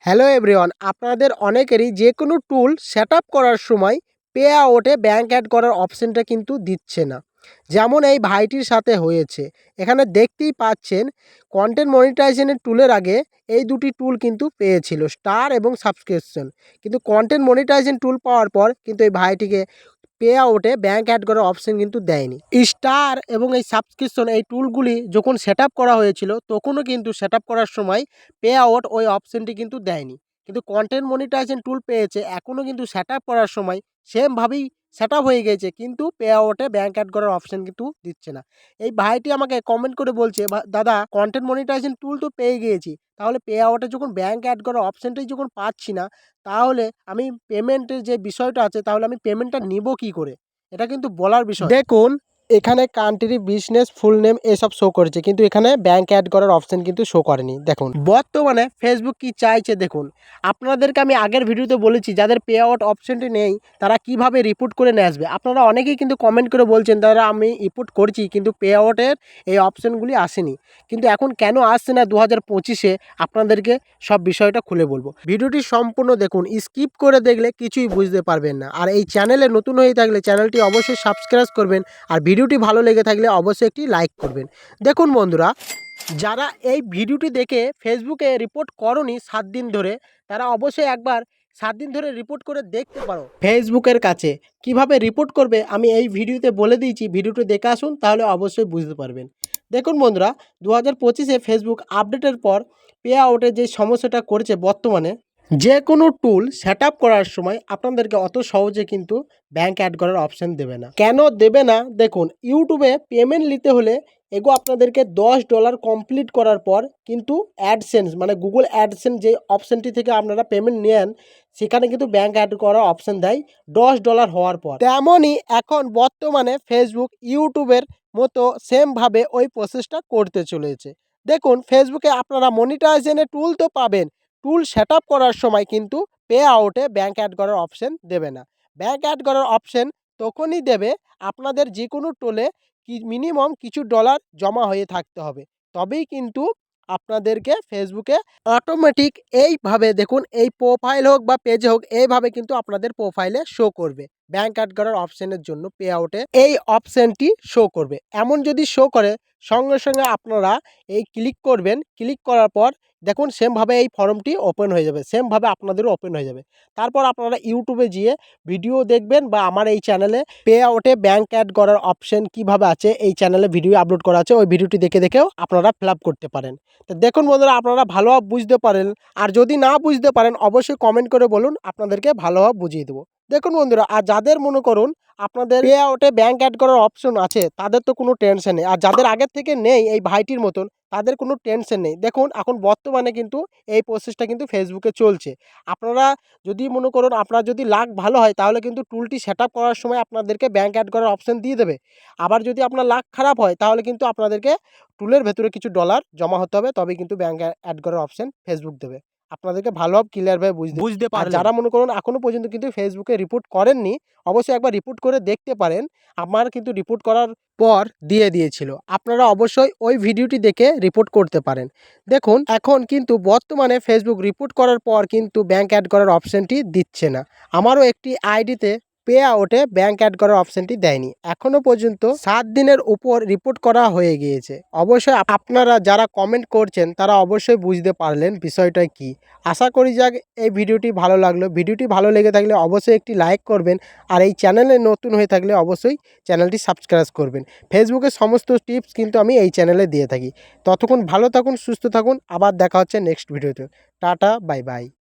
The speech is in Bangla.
হ্যালো এভরিওয়ান, আপনাদের অনেকেরই যে কোনো টুল সেটআপ করার সময় পে আউটে ব্যাংক অ্যাড করার অপশনটা কিন্তু দিচ্ছে না। যেমন এই ভাইটির সাথে হয়েছে। এখানে দেখতেই পাচ্ছেন কন্টেন্ট মনিটাইজেশনের টুলের আগে এই দুটি টুল কিন্তু পেয়েছিল, স্টার এবং সাবস্ক্রিপশন। কিন্তু কন্টেন্ট মনিটাইজেশন টুল পাওয়ার পর কিন্তু এই ভাইটিকে পে আউটে ব্যাংক অ্যাড করার অপশন কিন্তু দেয়নি। স্টার এবং এই সাবস্ক্রিপশন এই টুলগুলি যখন সেটআপ করা হয়েছিল তখনও কিন্তু সেটআপ করার সময় পে আউট ওই অপশনটি কিন্তু দেয়নি। কিন্তু কন্টেন্ট মনিটাইজেশন টুল পেয়েছে, এখনও কিন্তু সেটআপ করার সময় সেমভাবেই সেটআপ হয়ে গেছে, কিন্তু পে আউটে ব্যাংক অ্যাড করার অপশন কিন্তু দিচ্ছে না। এই ভাইটি আমাকে কমেন্ট করে বলছে, দাদা কন্টেন্ট মনিটাইজেশন টুল তো পেয়ে গিয়েছি, তাহলে পে আউটে যখন ব্যাংক অ্যাড করার অপশনটাই যখন পাচ্ছি না, তাহলে আমি পেমেন্টের যে বিষয়টা আছে তাহলে আমি পেমেন্টটা নিব কী করে? এটা কিন্তু বলার বিষয়। দেখুন, এখানে কান্ট্রি, বিজনেস, ফুল নেম এসব শো করেছে, কিন্তু এখানে ব্যাংক অ্যাড করার অপশন কিন্তু শো করেনি। দেখুন বর্তমানে ফেসবুক কি চাইছে দেখুন। আপনাদেরকে আমি আগের ভিডিওতে বলেছি যাদের পে আউট অপশনটি নেই তারা কিভাবে রিপোর্ট করে নিয়ে আসবে। আপনারা অনেকেই কিন্তু কমেন্ট করে বলছেন দাদা আমি রিপোর্ট করছি কিন্তু পে আউটের এই অপশনগুলি আসেনি। কিন্তু এখন কেন আসছে না 2025-এ আপনাদেরকে সব বিষয়টা খুলে বলবো। ভিডিওটি সম্পূর্ণ দেখুন, স্কিপ করে দেখলে কিছুই বুঝতে পারবেন না। আর এই চ্যানেলে নতুন হয়ে থাকলে চ্যানেলটি অবশ্যই সাবস্ক্রাইব করবেন, আর ভিডিওটি ভালো লেগে থাকলে অবশ্যই একটি লাইক করবেন। দেখুন বন্ধুরা, যারা এই ভিডিওটি দেখে ফেসবুকে রিপোর্ট করনি 7 দিন ধরে, তারা অবশ্যই একবার 7 দিন ধরে রিপোর্ট করে দেখতে পারো ফেসবুকের কাছে। কিভাবে রিপোর্ট করবে আমি এই ভিডিওতে বলে দিয়েছি, ভিডিওটি দেখে আসুন তাহলে অবশ্যই বুঝতে পারবেন। দেখুন বন্ধুরা, 2025-এ ফেসবুক আপডেটের পর পে আউটের যে সমস্যাটা করেছে বর্তমানে, যে কোনো টুল সেটআপ করার সময় আপনাদেরকে অত সহজে কিন্তু ব্যাংক অ্যাড করার অপশন দেবে না। কেন দেবে না? দেখুন, ইউটিউবে পেমেন্ট নিতে হলে এগো আপনাদেরকে $10 কমপ্লিট করার পর কিন্তু অ্যাডসেন্স মানে গুগল অ্যাডসেন্স যে অপশনটি থেকে আপনারা পেমেন্ট নেন, সেখানে কিন্তু ব্যাংক অ্যাড করার অপশন দেয় $10 হওয়ার পর। তেমনই এখন বর্তমানে ফেসবুক ইউটিউবের মতো সেমভাবে ওই প্রসেসটা করতে চলেছে। দেখুন, ফেসবুকে আপনারা মনিটাইজেশনের টুল তো পাবেন, টুল সেটআপ করার সময় কিন্তু পে আউটে ব্যাংক অ্যাড করার অপশন দেবে না। ব্যাংক অ্যাড করার অপশন তখনই দেবে আপনাদের যে কোনো টুলে মিনিমাম কিছু ডলার জমা হয়ে থাকতে হবে, তবেই কিন্তু আপনাদেরকে ফেসবুকে অটোমেটিক এইভাবে দেখুন, এই প্রোফাইল হোক বা পেজে হোক, এইভাবে কিন্তু আপনাদের প্রোফাইলে শো করবে ব্যাংক অ্যাড করার অপশনের জন্য পে আউটে এই অপশনটি শো করবে। এমন যদি শো করে সঙ্গে সঙ্গে আপনারা এই ক্লিক করবেন, ক্লিক করার পর দেখুন সেমভাবে এই ফর্মটি ওপেন হয়ে যাবে, সেমভাবে আপনাদেরও ওপেন হয়ে যাবে। তারপর আপনারা ইউটিউবে গিয়ে ভিডিও দেখবেন, বা আমার এই চ্যানেলে পে আউটে ব্যাংক অ্যাড করার অপশন কিভাবে আছে এই চ্যানেলে ভিডিও আপলোড করা আছে, ওই ভিডিওটি দেখেও আপনারা ফিল আপ করতে পারেন। তো দেখুন বন্ধুরা, আপনারা ভালোভাবে বুঝতে পারেন, আর যদি না বুঝতে পারেন অবশ্যই কমেন্ট করে বলুন, আপনাদেরকে ভালোভাবে বুঝিয়ে দেবো। দেখুন বন্ধুরা, আর যাদের মনে করুন আপনাদের পে আউটে ব্যাংক অ্যাড করার অপশন আছে তাদের তো কোনো টেনশন নেই, আর যাদের আগের থেকে নেই এই ভাইটির মতন তাদের কোনো টেনশন নেই। দেখুন এখন বর্তমানে কিন্তু এই প্রসেসটা কিন্তু ফেসবুকে চলছে। আপনারা যদি মনে করুন আপনার যদি লাক ভালো হয় তাহলে কিন্তু টুলটি সেটআপ করার সময় আপনাদেরকে ব্যাংক অ্যাড করার অপশন দিয়ে দেবে। আবার যদি আপনার লাক খারাপ হয় তাহলে কিন্তু আপনাদেরকে টুলের ভেতরে কিছু ডলার জমা হতে হবে, তবে কিন্তু ব্যাংক অ্যাড করার অপশন ফেসবুক দেবে। আপনাদেরকে ভালোভাবে ক্লিয়ারভাবে বুঝতে পারলেন। যারা মনে করুন এখনো পর্যন্ত কিন্তু ফেসবুকে রিপোর্ট করেননি, অবশ্যই একবার রিপোর্ট করে দেখতে পারেন। আমার কিন্তু রিপোর্ট করার পর দিয়ে দিয়েছিল, আপনারা অবশ্যই ওই ভিডিওটি দেখে রিপোর্ট করতে পারেন। দেখুন এখন কিন্তু বর্তমানে ফেসবুক রিপোর্ট করার পর কিন্তু ব্যাংক অ্যাড করার অপশনটি দিচ্ছে না। আমারও একটি আইডিতে পে আউটে ব্যাংক অ্যাড করার অপশনটি দেয়নি, এখনও পর্যন্ত 7 দিনের উপর রিপোর্ট করা হয়ে গিয়েছে। অবশ্যই আপনারা যারা কমেন্ট করছেন তারা অবশ্যই বুঝতে পারলেন বিষয়টা কি। আশা করি যাক এই ভিডিওটি ভালো লাগলো। ভিডিওটি ভালো লেগে থাকলে অবশ্যই একটি লাইক করবেন, আর এই চ্যানেলে নতুন হয়ে থাকলে অবশ্যই চ্যানেলটি সাবস্ক্রাইব করবেন। ফেসবুকের সমস্ত টিপস কিন্তু আমি এই চ্যানেলে দিয়ে থাকি। ততক্ষণ ভালো থাকুন, সুস্থ থাকুন, আবার দেখা হচ্ছে নেক্সট ভিডিওতে। Tata, bye bye.